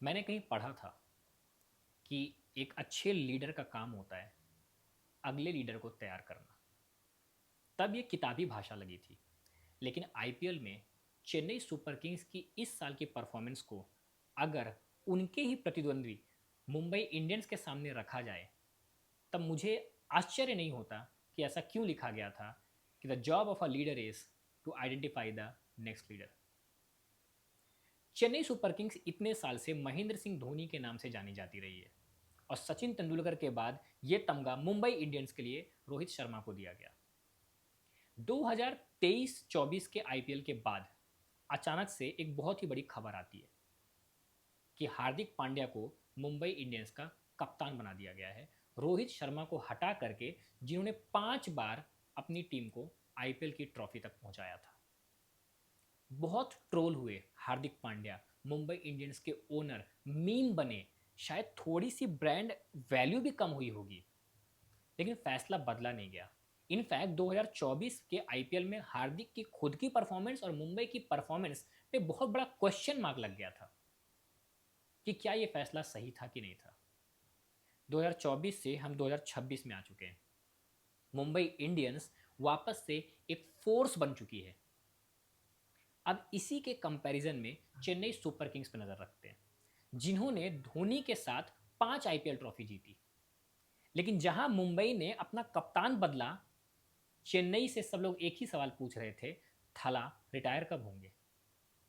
मैंने कहीं पढ़ा था कि एक अच्छे लीडर का काम होता है अगले लीडर को तैयार करना। तब ये किताबी भाषा लगी थी, लेकिन आईपीएल में चेन्नई सुपर किंग्स की इस साल की परफॉर्मेंस को अगर उनके ही प्रतिद्वंद्वी मुंबई इंडियंस के सामने रखा जाए, तब मुझे आश्चर्य नहीं होता कि ऐसा क्यों लिखा गया था कि the job of a leader is to identify the next leader. Chennai Super Kings इतने साल से महेंद्र सिंह धोनी के नाम से जानी जाती रही है, और सचिन तेंदुलकर के बाद ये तमगा मुंबई इंडियंस के लिए रोहित शर्मा को दिया गया। 2023-24 के आईपीएल के बाद अचानक से एक बहुत ही बड़ी खबर आती है कि हार्दिक पांड्या को मुंबई इंडियंस का कप्तान बना दिया गया है, रोहित शर्मा को हटा करके, जिन्होंने 5 बार अपनी टीम को आईपीएल की ट्रॉफी तक पहुंचाया था। बहुत ट्रोल हुए हार्दिक पांड्या, मुंबई इंडियंस के ओनर मीम बने, शायद थोड़ी सी ब्रांड वैल्यू भी कम हुई होगी, लेकिन फैसला बदला नहीं गया। इनफैक्ट 2024 के आईपीएल में हार्दिक की खुद की परफॉर्मेंस और मुंबई की परफॉर्मेंस पे बहुत बड़ा क्वेश्चन मार्क लग गया था कि क्या ये फैसला सही था कि नहीं था। 2024 से हम 2026 में आ चुके हैं। मुंबई इंडियंस वापस से एक फोर्स बन चुकी है। अब इसी के कंपैरिजन में चेन्नई सुपर किंग्स पर नजर रखते हैं, जिन्होंने धोनी के साथ 5 आईपीएल ट्रॉफी जीती। लेकिन जहां मुंबई ने अपना कप्तान बदला, चेन्नई से सब लोग एक ही सवाल पूछ रहे थे, थला रिटायर कब होंगे।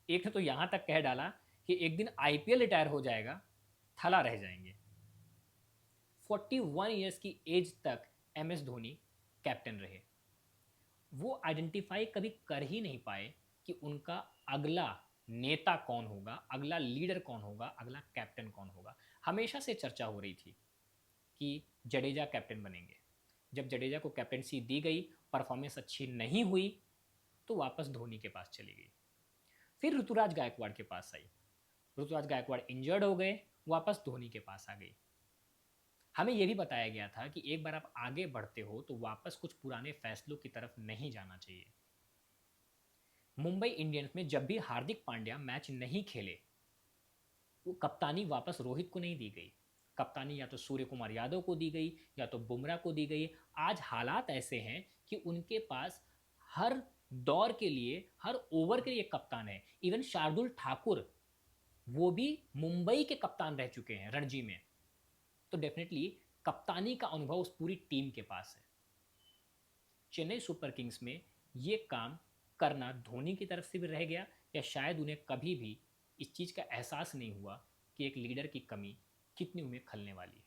एक ने तो यहां तक कह डाला कि एक दिन आईपीएल रिटायर हो जाएगा, थला रह जाएंगे। 41 ईयर्स की एज तक एमएस धोनी कैप्टन रहे। वो आइडेंटिफाई कभी कर ही नहीं पाए कि उनका अगला नेता कौन होगा, अगला लीडर कौन होगा, अगला कैप्टन कौन होगा। हमेशा से चर्चा हो रही थी कि जडेजा कैप्टन बनेंगे। जब जडेजा को कैप्टनसी दी गई, परफॉर्मेंस अच्छी नहीं हुई, तो वापस धोनी के पास चली गई। फिर ऋतुराज गायकवाड़ के पास आई, ऋतुराज गायकवाड़ इंजर्ड हो गए, वापस धोनी के पास आ गई। हमें यह भी बताया गया था कि एक बार आप आगे बढ़ते हो तो वापस कुछ पुराने फैसलों की तरफ नहीं जाना चाहिए। मुंबई इंडियंस में जब भी हार्दिक पांड्या मैच नहीं खेले, वो कप्तानी वापस रोहित को नहीं दी गई। कप्तानी या तो सूर्य कुमार यादव को दी गई या तो बुमराह को दी गई। आज हालात ऐसे हैं कि उनके पास हर दौर के लिए, हर ओवर के लिए कप्तान है। इवन शार्दुल ठाकुर, वो भी मुंबई के कप्तान रह चुके हैं रणजी में। तो डेफिनेटली कप्तानी का अनुभव उस पूरी टीम के पास है। चेन्नई सुपर किंग्स में ये काम करना धोनी की तरफ से भी रह गया, या शायद उन्हें कभी भी इस चीज़ का एहसास नहीं हुआ कि एक लीडर की कमी कितनी उन्हें खलने वाली है।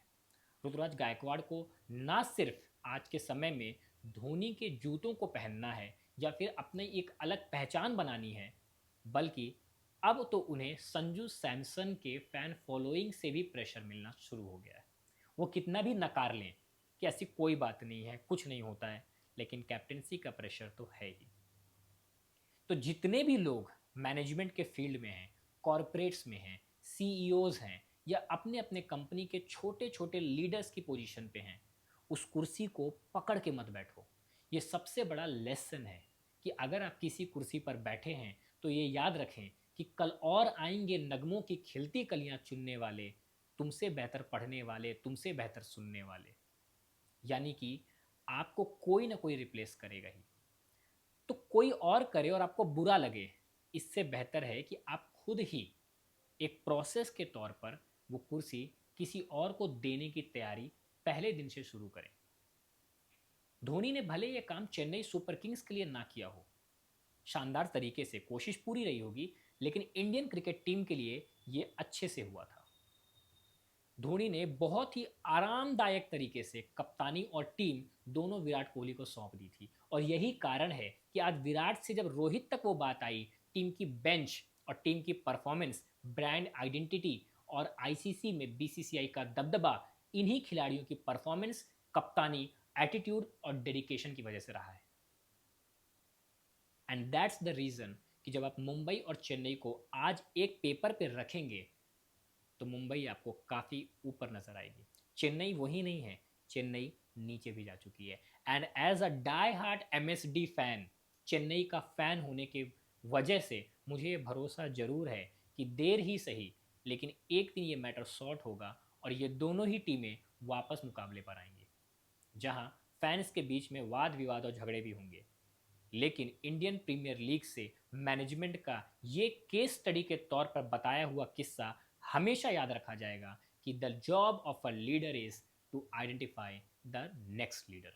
ऋतुराज गायकवाड़ को ना सिर्फ आज के समय में धोनी के जूतों को पहनना है या फिर अपनी एक अलग पहचान बनानी है, बल्कि अब तो उन्हें संजू सैमसन के फैन फॉलोइंग से भी प्रेशर मिलना शुरू हो गया है। वो कितना भी नकार लें कि ऐसी कोई बात नहीं है, कुछ नहीं होता है, लेकिन कैप्टेंसी का प्रेशर तो है ही। तो जितने भी लोग मैनेजमेंट के फील्ड में हैं, कॉरपोरेट्स में हैं, सीईओज हैं, या अपने अपने कंपनी के छोटे छोटे लीडर्स की पोजीशन पे हैं, उस कुर्सी को पकड़ के मत बैठो। ये सबसे बड़ा लेसन है कि अगर आप किसी कुर्सी पर बैठे हैं तो ये याद रखें कि कल और आएंगे नगमों की खिलती कलियां चुनने वाले, तुमसे बेहतर पढ़ने वाले, तुमसे बेहतर सुनने वाले। यानी कि आपको कोई ना कोई रिप्लेस करेगा ही। तो कोई और करे और आपको बुरा लगे, इससे बेहतर है कि आप खुद ही एक प्रोसेस के तौर पर वो कुर्सी किसी और को देने की तैयारी पहले दिन से शुरू करें। धोनी ने भले ये काम चेन्नई सुपर किंग्स के लिए ना किया हो, शानदार तरीके से कोशिश पूरी रही होगी, लेकिन इंडियन क्रिकेट टीम के लिए ये अच्छे से हुआ था। धोनी ने बहुत ही आरामदायक तरीके से कप्तानी और टीम दोनों विराट कोहली को सौंप दी थी, और यही कारण है कि आज विराट से जब रोहित तक वो बात आई, टीम की बेंच और टीम की परफॉर्मेंस, ब्रांड आइडेंटिटी और आईसीसी में बीसीसीआई का दबदबा इन्हीं खिलाड़ियों की परफॉर्मेंस, कप्तानी, एटीट्यूड और डेडिकेशन की वजह से रहा है। एंड दैट्स द रीज़न कि जब आप मुंबई और चेन्नई को आज एक पेपर पे रखेंगे, तो मुंबई आपको काफ़ी ऊपर नजर आएगी। चेन्नई वही नहीं है, चेन्नई नीचे भी जा चुकी है। And as a die hard MSD fan, Chennai का फैन होने के वजह से मुझे भरोसा जरूर है कि देर ही सही, लेकिन एक दिन ये मैटर सॉर्ट होगा और ये दोनों ही टीमें वापस मुकाबले पर आएंगी, जहां फैंस के बीच में वाद विवाद और झगड़े भी होंगे। लेकिन इंडियन प्रीमियर लीग से मैनेजमेंट का ये केस स्टडी के तौर पर बताया हुआ किस्सा हमेशा याद रखा जाएगा कि the job of a leader is to identify the next leader.